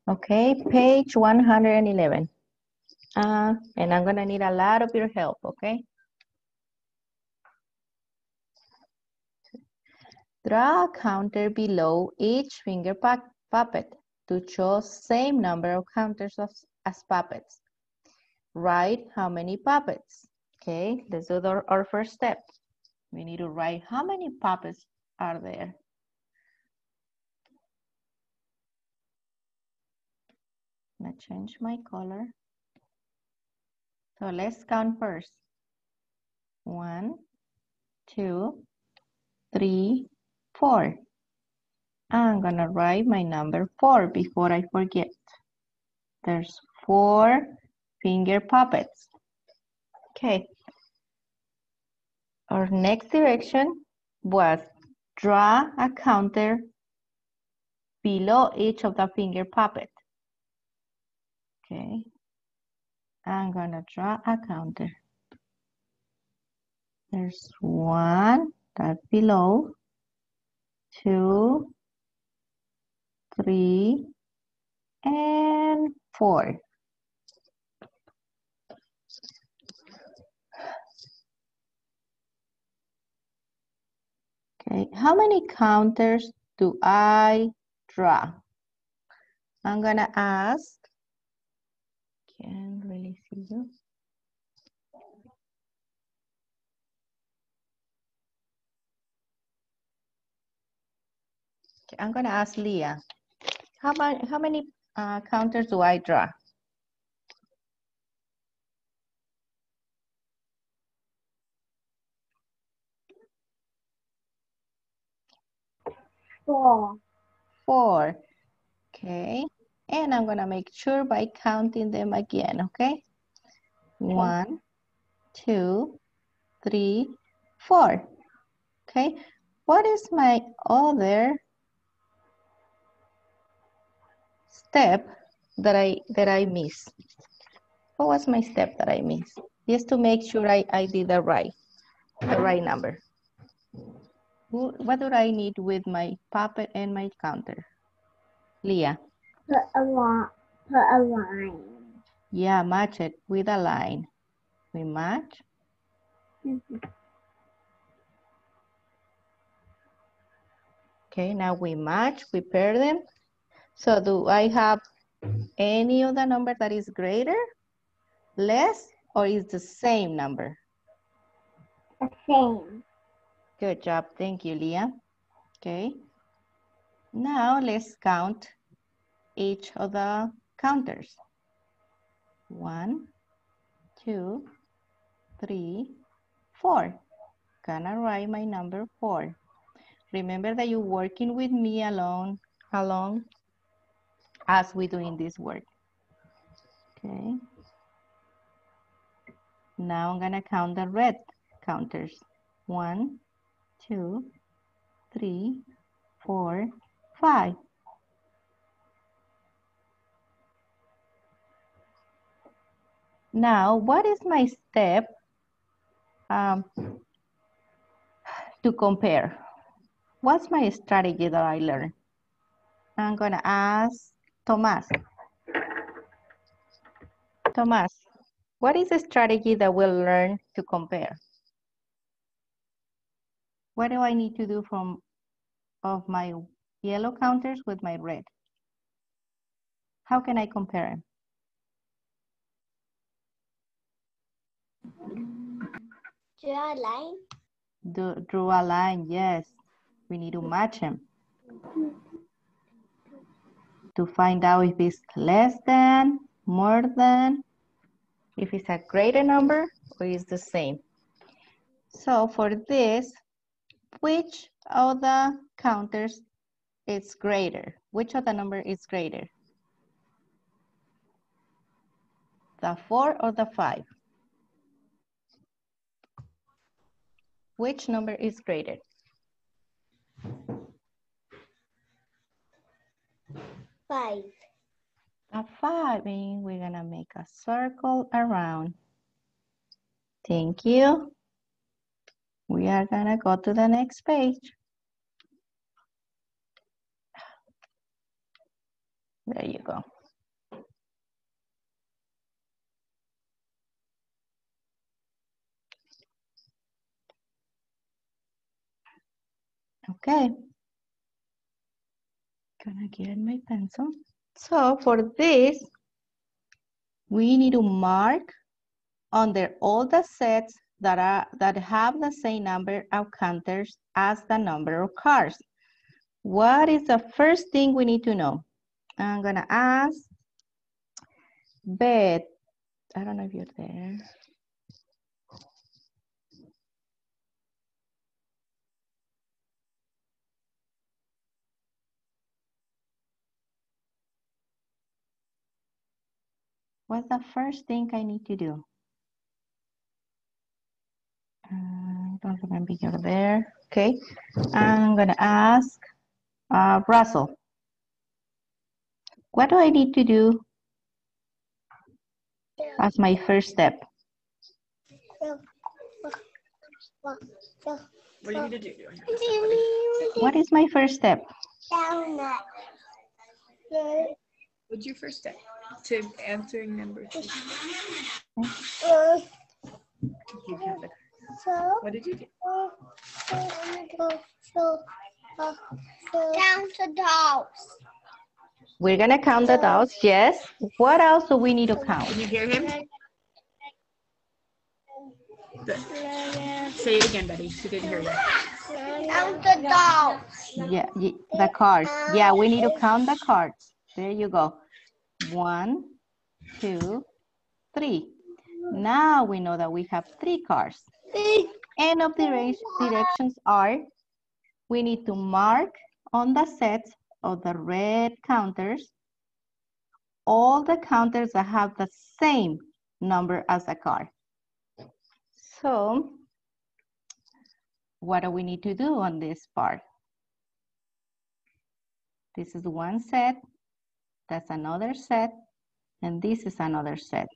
Okay, page 111. And I'm gonna need a lot of your help, okay? Draw a counter below each finger puppet to show same number of counters as puppets. Write how many puppets. Okay, let's do our first step. We need to write how many puppets are there. I'm gonna change my color. So let's count first. 1, 2, 3, 4. I'm gonna write my number 4 before I forget. There's 4 finger puppets. Okay. Our next direction was draw a counter below each of the finger puppet. Okay. I'm gonna draw a counter. There's 1, that's below, 2, 3, and 4. Okay, how many counters do I draw? I'm gonna ask, can't really see you. Okay, I'm gonna ask Leah, how many counters do I draw? 4. 4. Okay, and I'm gonna make sure by counting them again, okay? 1, 2, 3, 4. Okay, what is my other step that I missed? What was my step that I missed? Just to make sure I did the right number. What do I need with my puppet and my counter? Leah. Put a line. Yeah, match it with a line. We match. Okay, now we match, we pair them. So do I have any of the number that is greater, less, or is the same number? The same. Good job, thank you, Leah. Okay, now let's count each of the counters. 1, 2, 3, 4. Gonna write my number 4. Remember that you're working with me along as we're doing this work. Okay. Now I'm gonna count the red counters. 1, 2, 3, 4, 5. Now, what is my step to compare? What's my strategy that I learned? I'm gonna ask Tomas. Tomas, what is the strategy that we'll learn to compare? What do I need to do of my yellow counters with my red? How can I compare them? Draw a line. Draw a line, yes. We need to match them to find out if it's less than, more than, if it's a greater number or is the same. So for this, which of the counters is greater? Which of the number is greater? The 4 or the 5? Which number is greater? 5. A 5, and we're gonna make a circle around. Thank you. We are gonna go to the next page. There you go. Okay. Gonna get my pencil. So for this, we need to mark under all the sets that have the same number of counters as the number of cars. What is the first thing we need to know? I'm gonna ask Beth. I don't know if you're there. What's the first thing I need to do? I don't remember you're there. Okay, I'm gonna ask Russell. What do I need to do as my first step? What are you going to do? What is my first step? What's your first step to answering number 2? What did you do? Count the dolls. We're gonna count the dolls, yes. What else do we need to count? Can you hear him? Say it again, buddy. She didn't hear you. Count the dolls. Yeah, the cards. Yeah, we need to count the cards. There you go. 1, 2, 3. Now we know that we have 3 cards. End of the directions are, we need to mark on the sets of the red counters all the counters that have the same number as a card. So, what do we need to do on this part? This is one set, that's another set, and this is another set.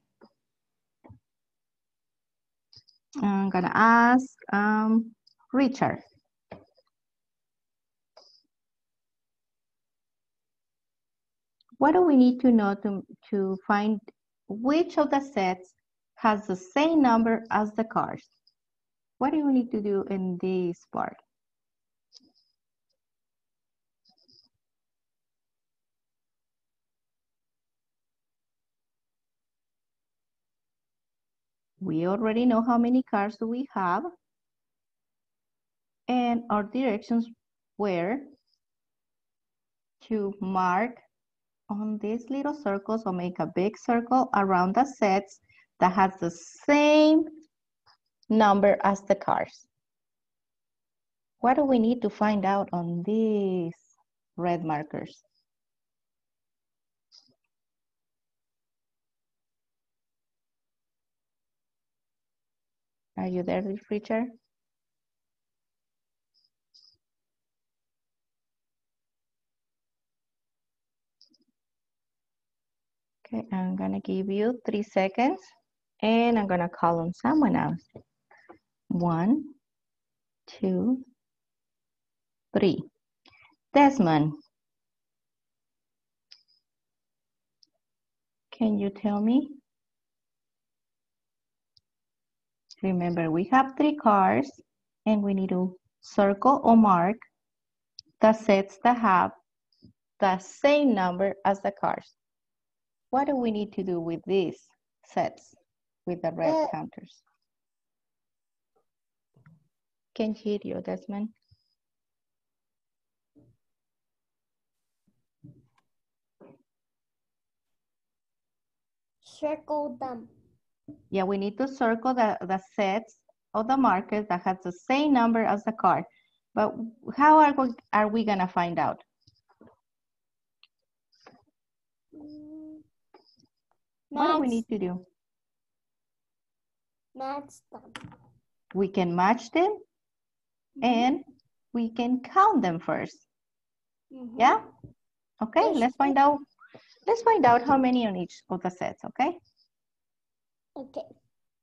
I'm gonna ask Richard. What do we need to know to find which of the sets has the same number as the cards? What do we need to do in this part? We already know how many cards do we have, and our directions were to mark on these little circles or make a big circle around the sets that has the same number as the cards. What do we need to find out on these red markers? Are you there, Richard? Okay, I'm gonna give you 3 seconds and I'm gonna call on someone else. 1, 2, 3. Desmond, can you tell me? Remember, we have 3 cards and we need to circle or mark the sets that have the same number as the cards. What do we need to do with these sets with the red counters? Can't hear you, Desmond. Circle them. Yeah, we need to circle the sets of the markers that has the same number as the card. But how are we gonna find out? What do we need to do? Match them. We can match them and we can count them first. Yeah? Okay, let's find out. Let's find out how many on each of the sets, okay? Okay.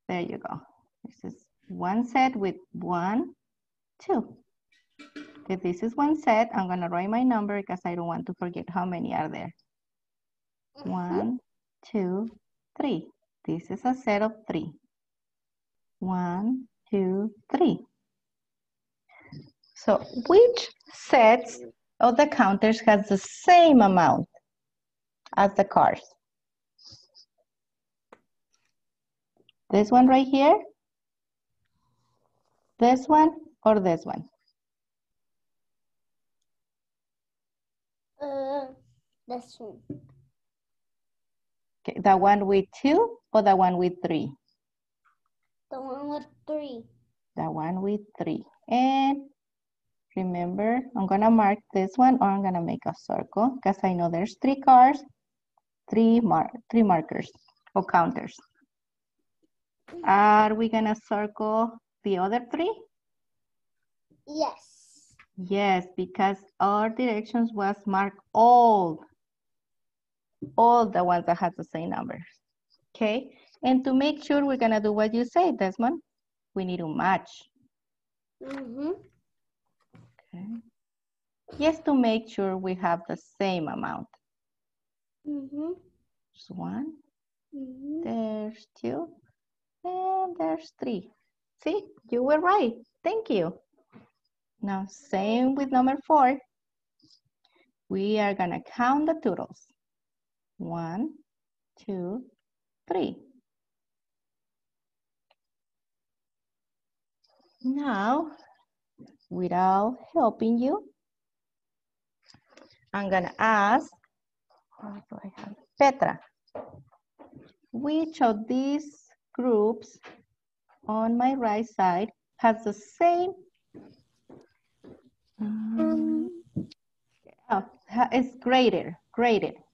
There you go. This is one set with 1, 2. If this is one set, I'm gonna write my number because I don't want to forget how many are there. 1, 2, 3. This is a set of 3. 1, 2, 3. So which sets of the counters has the same amount as the cars? This one right here? This one or this one? This one. Okay, the one with 2 or the one with 3? The one with 3. The one with 3. And remember, I'm gonna mark this one or I'm gonna make a circle because I know there's 3 cars, 3 markers or counters. Are we gonna circle the other 3? Yes. Yes, because our directions was mark all the ones that have the same numbers. Okay, and to make sure we're gonna do what you say, Desmond, we need to match. Mm-hmm. Okay. Just to make sure we have the same amount. Mm-hmm. There's 1, Mm-hmm. there's 2, and there's 3. See, you were right. Thank you. Now, same with number 4. We are gonna count the totals. 1, 2, 3. Now, without helping you, I'm gonna ask, what do I have? Petra, which of these groups on my right side has the same, it's greater.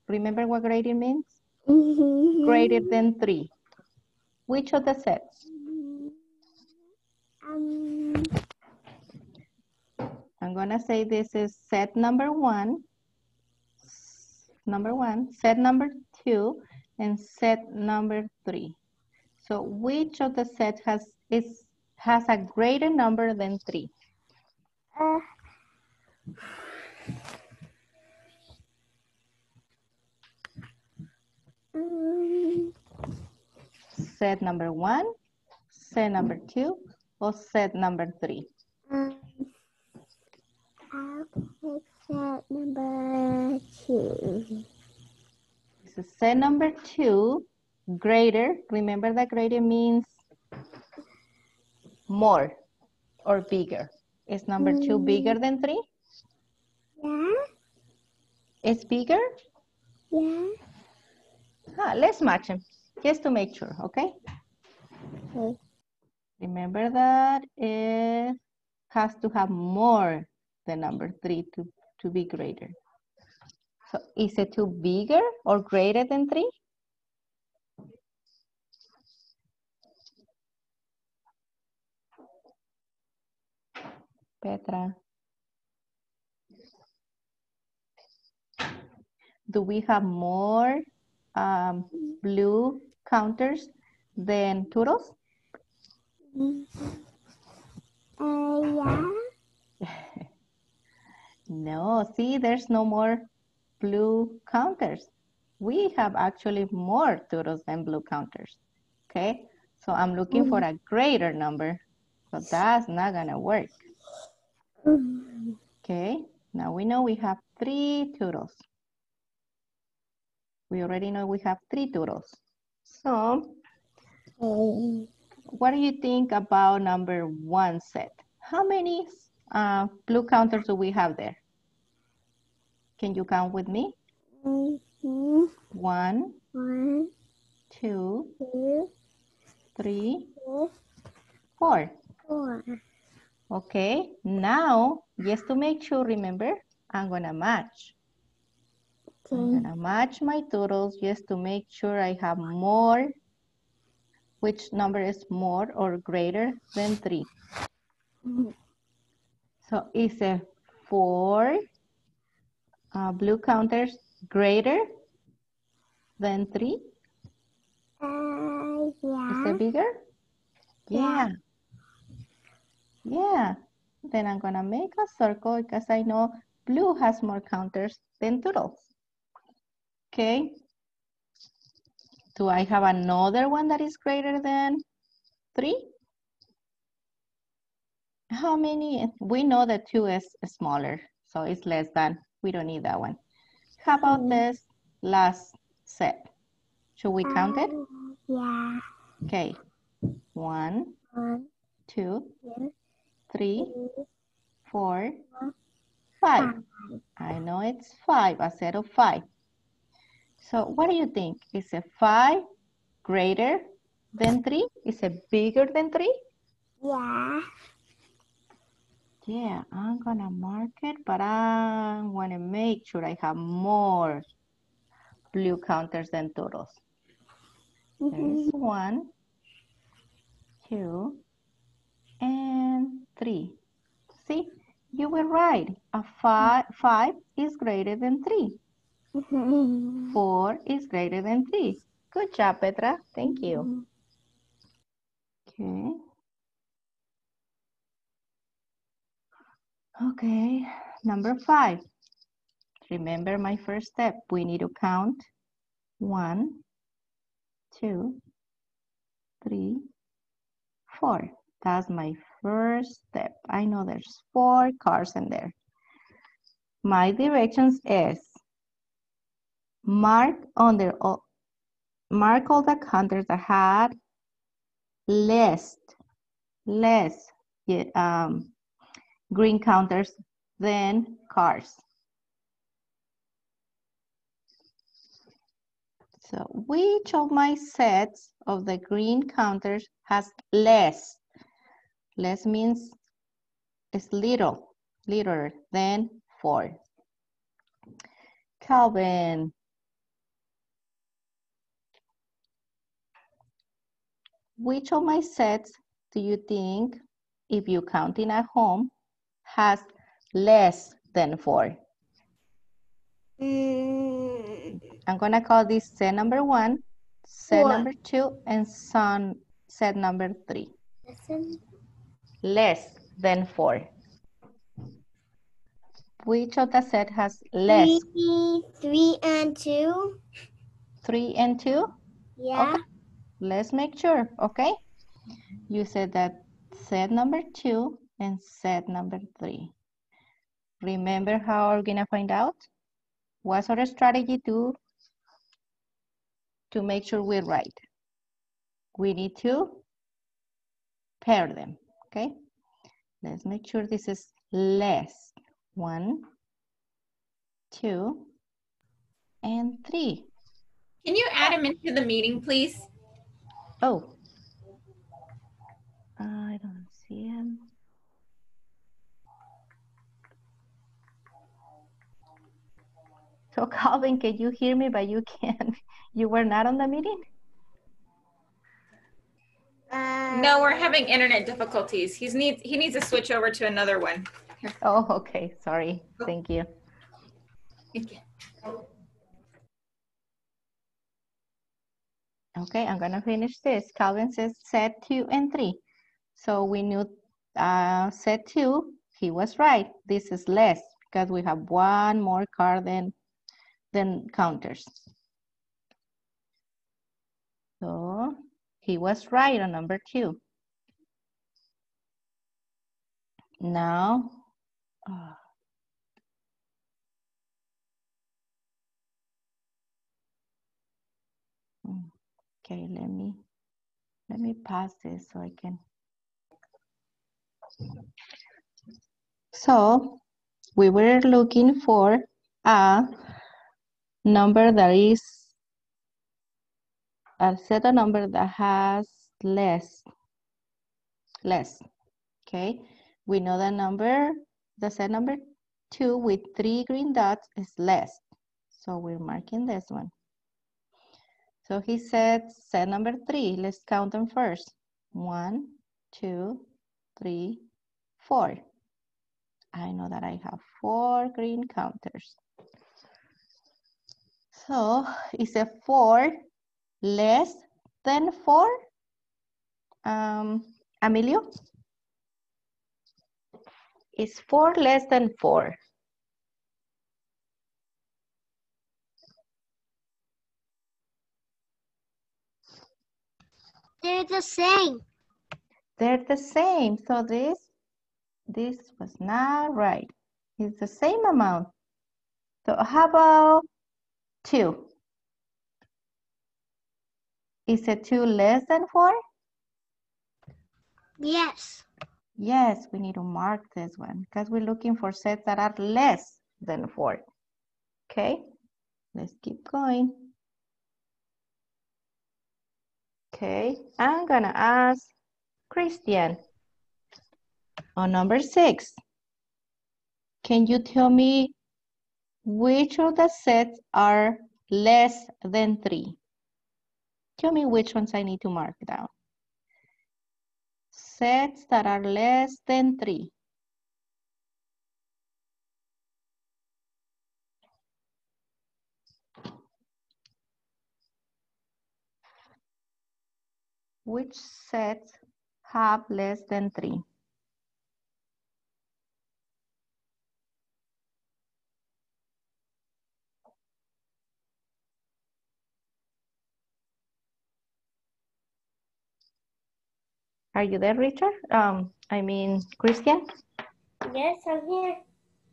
Remember what greater means? Greater than 3. Which of the sets? I'm gonna say this is set number 1, set number 2, and set number 3. So which of the sets has a greater number than 3? Set number 1, set number 2, or set number 3? I'll pick set number 2. So set number 2, greater. Remember that greater means more or bigger. Is number 2 bigger than 3? Yeah. It's bigger? Yeah. Let's match them just to make sure, okay? Okay. Remember that it has to have more than number 3 to be greater. So is it 2 bigger or greater than 3? Petra. Do we have more blue counters than turtles? Yeah. No, see, there's no more blue counters. We have actually more turtles than blue counters. Okay, so I'm looking for a greater number, so that's not gonna work. Okay, now we know we have 3 turtles. We already know we have 3 turtles. So, what do you think about number 1 set? How many blue counters do we have there? Can you count with me? 1, 1, 2, 2, 3, 3, 4. 4. Okay, now, just to make sure, remember, I'm gonna match. I'm gonna match my totals just to make sure I have more. Which number is more or greater than 3? So is it 4 blue counters greater than 3? Yeah. Is it bigger? Yeah. Yeah. Then I'm gonna make a circle because I know blue has more counters than turtles. Okay. Do I have another one that is greater than 3? How many? We know that 2 is smaller, so it's less than. We don't need that one. How about this last set? Should we count it? Yeah. Okay. 1, 1, 2, 2, 3, 3, 4, 4, 5. 5. I know it's 5, a set of 5. So what do you think? Is a 5 greater than 3? Is it bigger than 3? Yeah. Yeah, I'm gonna mark it, but I wanna make sure I have more blue counters than totals. There's 1, 2, and 3. See, you were right. A 5 is greater than 3. 4 is greater than 3. Good job, Petra. Thank you. Okay. Okay, number 5. Remember my first step. We need to count 1, 2, 3, 4. That's my first step. I know there's 4 cars in there. My directions is mark all the counters that had less green counters than cars. So which of my sets of the green counters has less? Less means it's littler than 4. Calvin. Which of my sets do you think, if you counting at home, has less than 4? I'm gonna call this set number 1, set 4. number 2, and set number 3. Listen. Less than 4. Which of the set has less? 3 and 2. 3 and 2? Yeah. Okay, let's make sure, okay? You said that set number 2 and set number 3. Remember how we're gonna find out? What's our strategy to make sure we're right? We need to pair them, okay? Let's make sure this is less. 1, 2, and 3. Can you add him into the meeting, please? Oh, I don't see him. So Calvin, can you hear me, but you can't? You were not on the meeting? No, we're having internet difficulties. He needs to switch over to another one. Here. Oh, okay, sorry, thank you. Okay, I'm gonna finish this. Calvin says set 2 and 3. So we knew set 2, he was right. This is less because we have one more car than counters. So he was right on number 2. Now, okay, let me pass this so I can. So we were looking for a number that is a set of number that has less, okay? We know the set number 2 with 3 green dots is less. So we're marking this one. So he said set number 3, let's count them first. 1, 2, 3, 4. I know that I have 4 green counters. So is a 4 less than 4? Emilio? Is 4 less than 4? They're the same. They're the same. So this This was not right. It's the same amount. So how about 2? Is it 2 less than 4? Yes. Yes, we need to mark this one because we're looking for sets that are less than 4. Okay, let's keep going. Okay, I'm gonna ask Christian on number 6. Can you tell me which of the sets are less than 3? Tell me which ones I need to mark down. Sets that are less than 3. Which sets have less than 3? Are you there, Richard? Christian? Yes, I'm here.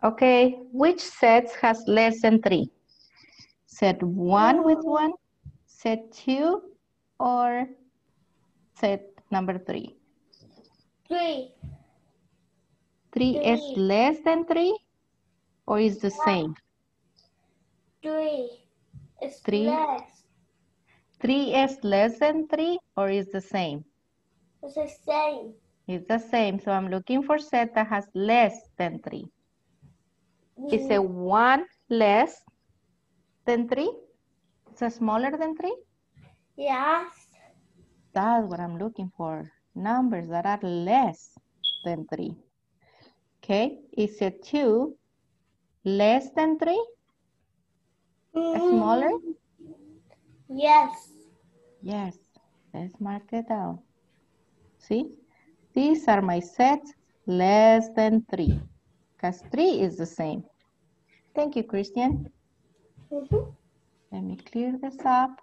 Okay, which sets has less than 3? Set 1 with 1, set 2, or set number 3? 3. 3 is less than 3 or is the same? 3. It's 3. less. 3 is less than 3 or is the same? It's the same. It's the same. So I'm looking for set that has less than 3. Is it 1 less than 3? Is it smaller than 3? Yes. That's what I'm looking for. Numbers that are less than 3. Okay. Is it 2 less than 3? Smaller? Yes. Yes. Let's mark it down. See? These are my sets less than 3. Because 3 is the same. Thank you, Christian. Let me clear this up.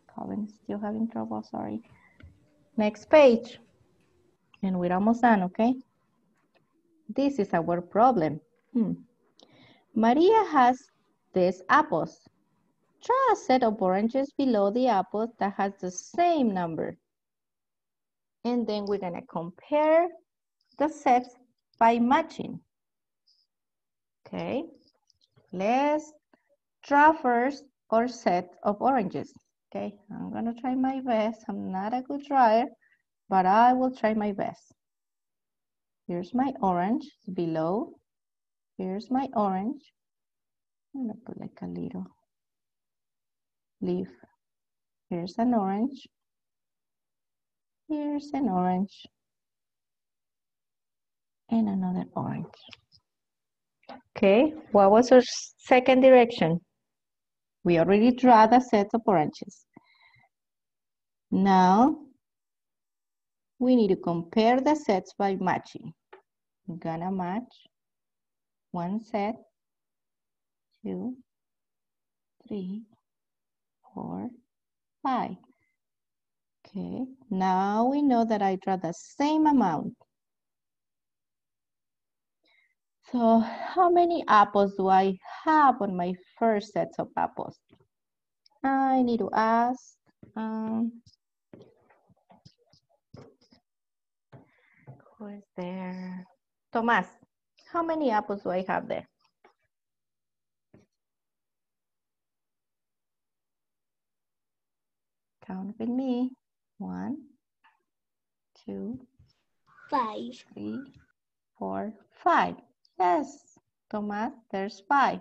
Colin's still having trouble, sorry. Next page. And we're almost done, okay? This is our problem. Maria has these apples. Try a set of oranges below the apples that has the same number. And then we're gonna compare the sets by matching. Okay, let's draw first our set of oranges. Okay, I'm gonna try my best. I'm not a good drawer, but I will try my best. Here's my orange below. Here's my orange. I'm gonna put like a little leaf. Here's an orange. Here's an orange. And another orange. Okay, what was our second direction? We already draw the set of oranges. Now, we need to compare the sets by matching. I'm gonna match one set, 2, 3, 4, 5. Okay, now we know that I draw the same amount. So how many apples do I have on my first set of apples? I need to ask, who is there? Tomás, how many apples do I have there? Count with me. 1, 2, 5. 3, 4, 5. Yes, Tomás, there's 5.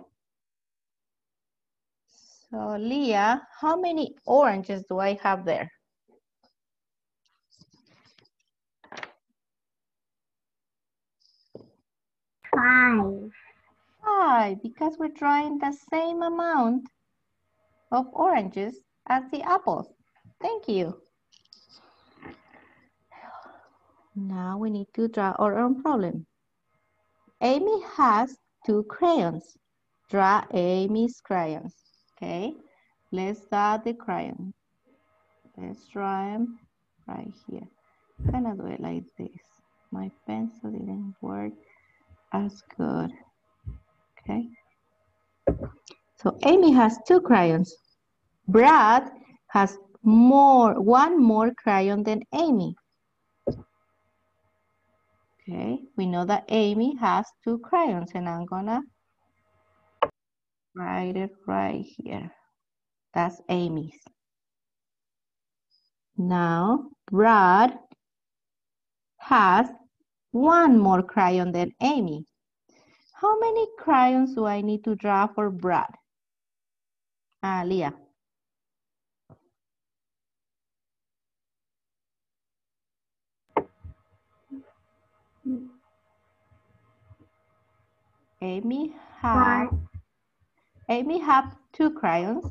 So Leah, how many oranges do I have there? 5. 5, because we're drawing the same amount of oranges as the apples. Thank you. Now we need to draw our own problem. Amy has 2 crayons. Draw Amy's crayons. Okay, let's draw the crayon. Let's draw them right here. I'm gonna do it like this. My pencil didn't work as good. Okay. So Amy has 2 crayons. Brad has one more crayon than Amy. Okay, we know that Amy has 2 crayons and I'm gonna write it right here. That's Amy's. Now, Brad has 1 more crayon than Amy. How many crayons do I need to draw for Brad? Leah. Amy have 2 crayons.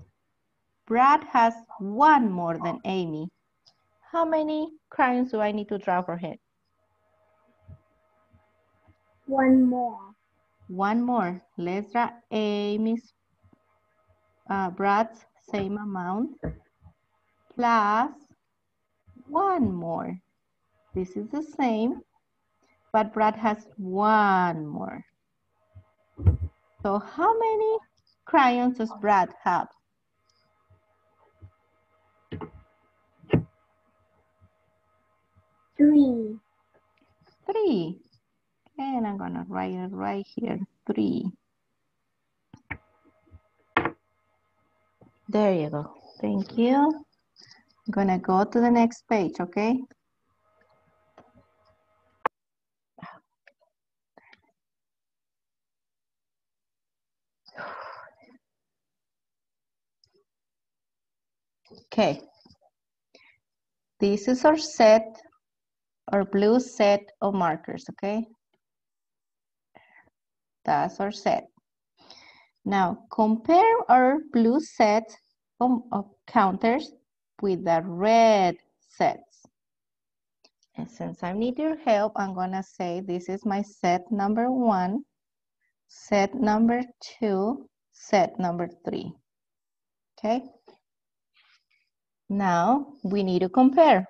Brad has 1 more than Amy. How many crayons do I need to draw for him? 1 more. 1 more. Let's draw Amy's, Brad's same amount plus 1 more. This is the same, but Brad has 1 more. So how many crayons does Brad have? 3. 3. And I'm gonna write it right here, 3. There you go. Thank you. I'm gonna go to the next page, okay? Okay. This is our set, our blue set of markers, okay? That's our set. Now, compare our blue set of counters with the red sets. And since I need your help, I'm gonna say this is my set number 1, set number 2, set number 3. Okay? Now, we need to compare.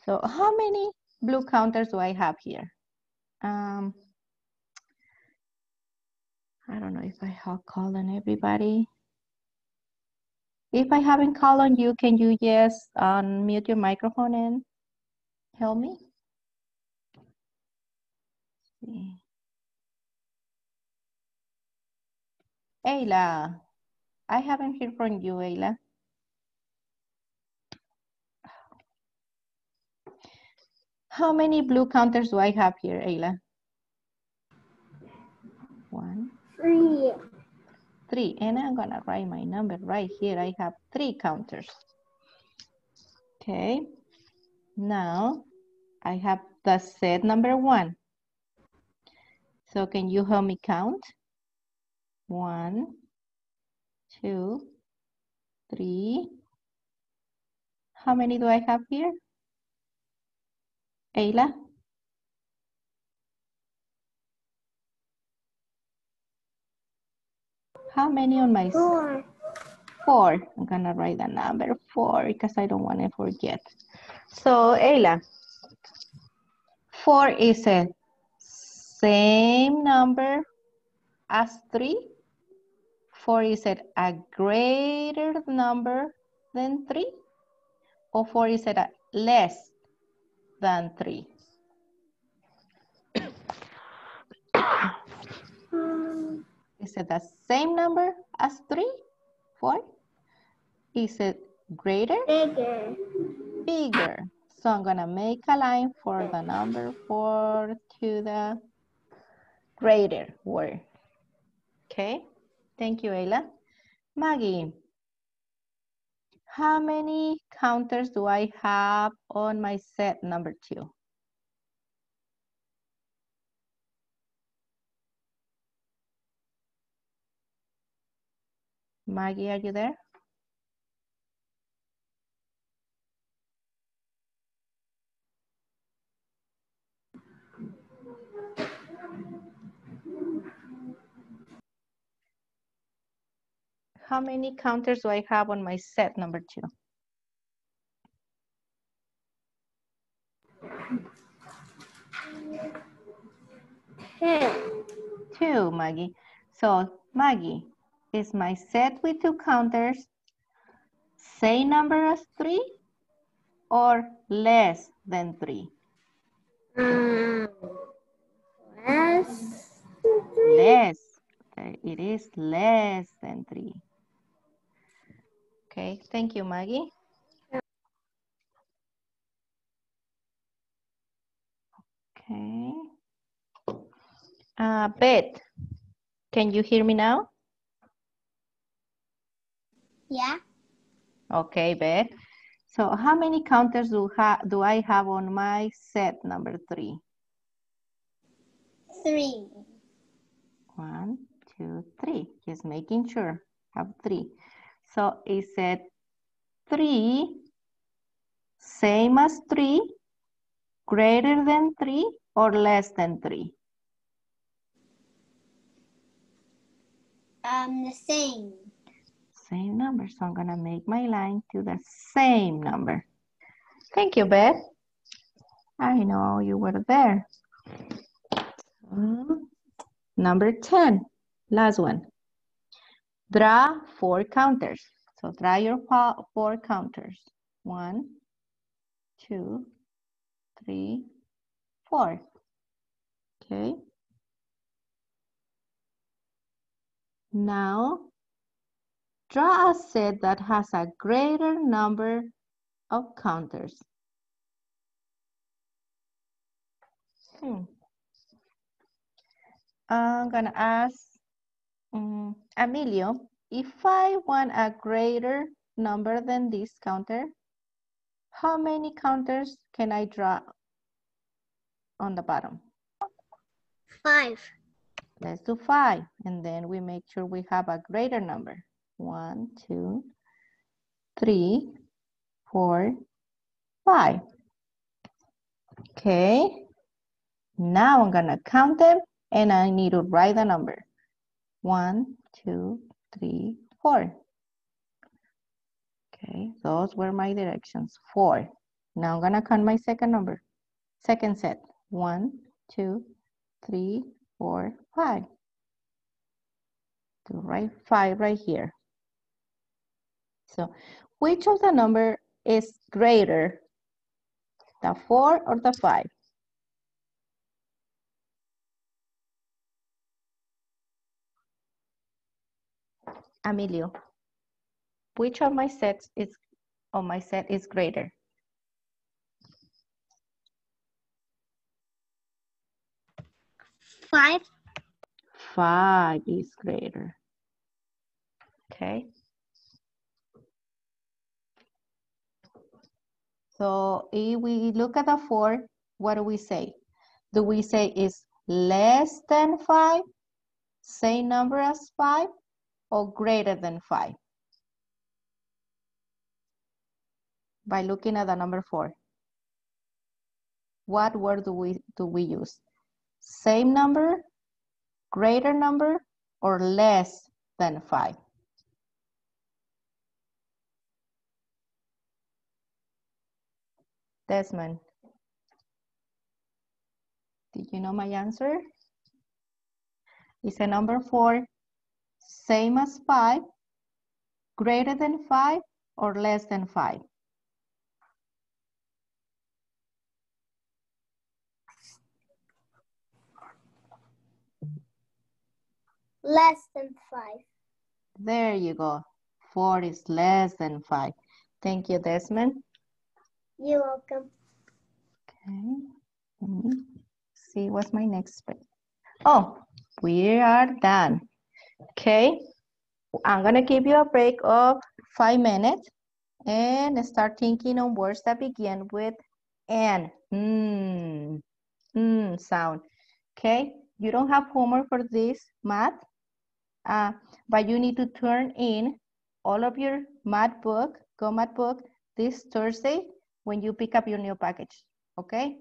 So how many blue counters do I have here? I don't know if I have called on everybody. If I haven't called on you, can you just unmute your microphone and help me? See. Ayla, I haven't heard from you, Ayla. How many blue counters do I have here, Ayla? 1, 3. 3, and I'm gonna write my number right here. I have 3 counters. Okay, now I have the set number 1. So can you help me count? 1, 2, 3. How many do I have here? Ayla? How many on my 4. 4? I'm gonna write the number 4 because I don't want to forget. So Ayla, 4 is a same number as 3? 4 is it a greater number than 3? Or 4 is it a less than 3? Is it the same number as 3? 4? Is it greater? Bigger. Bigger. So I'm gonna make a line for the number 4 to the greater word. Okay, thank you, Ayla. Maggie, how many counters do I have on my set number 2? Maggie, are you there? How many counters do I have on my set number 2? 2. 2, Maggie. So, Maggie, is my set with 2 counters same number as 3 or less than 3? Less. Less. It is less than 3. Okay, thank you, Maggie. Okay. Beth, can you hear me now? Yeah. Okay, Beth. So how many counters do I have on my set number 3? 3. 1, 2, 3. Just making sure. Have 3. So is it 3 same as 3, greater than 3, or less than 3? The same. Same number. So I'm gonna make my line to the same number. Thank you, Beth. I know you were there. Number 10, last one. Draw 4 counters. So draw your 4 counters. 1, 2, 3, 4. Okay. Now, draw a set that has a greater number of counters. I'm gonna ask Emilio, if I want a greater number than this counter, how many counters can I draw on the bottom? 5. Let's do 5, and then we make sure we have a greater number. 1, 2, 3, 4, 5. Okay. Now I'm gonna count them, and I need to write the number. 1, 2, 3, 4. Okay, those were my directions. 4. Now I'm gonna count my second set. 1, 2, 3, 4, 5. To write 5 right here. So, which of the number is greater, the 4 or the 5? Emilio, which of my sets is greater? 5. 5 is greater. Okay. So if we look at the 4, what do we say? Do we say it's less than 5, same number as 5, or greater than 5? By looking at the number 4. What word do we use? Same number, greater number, or less than 5? Desmond, did you know my answer? Is a number 4 same as 5, greater than 5, or less than 5? Less than 5. There you go. 4 is less than 5. Thank you, Desmond. You're welcome. Okay. Let me see what's my next step. Oh, we are done. Okay. I'm going to give you a break of 5 minutes and start thinking on words that begin with N. Sound. Okay. You don't have homework for this math, but you need to turn in all of your math book, Go Math book, this Thursday when you pick up your new package. Okay.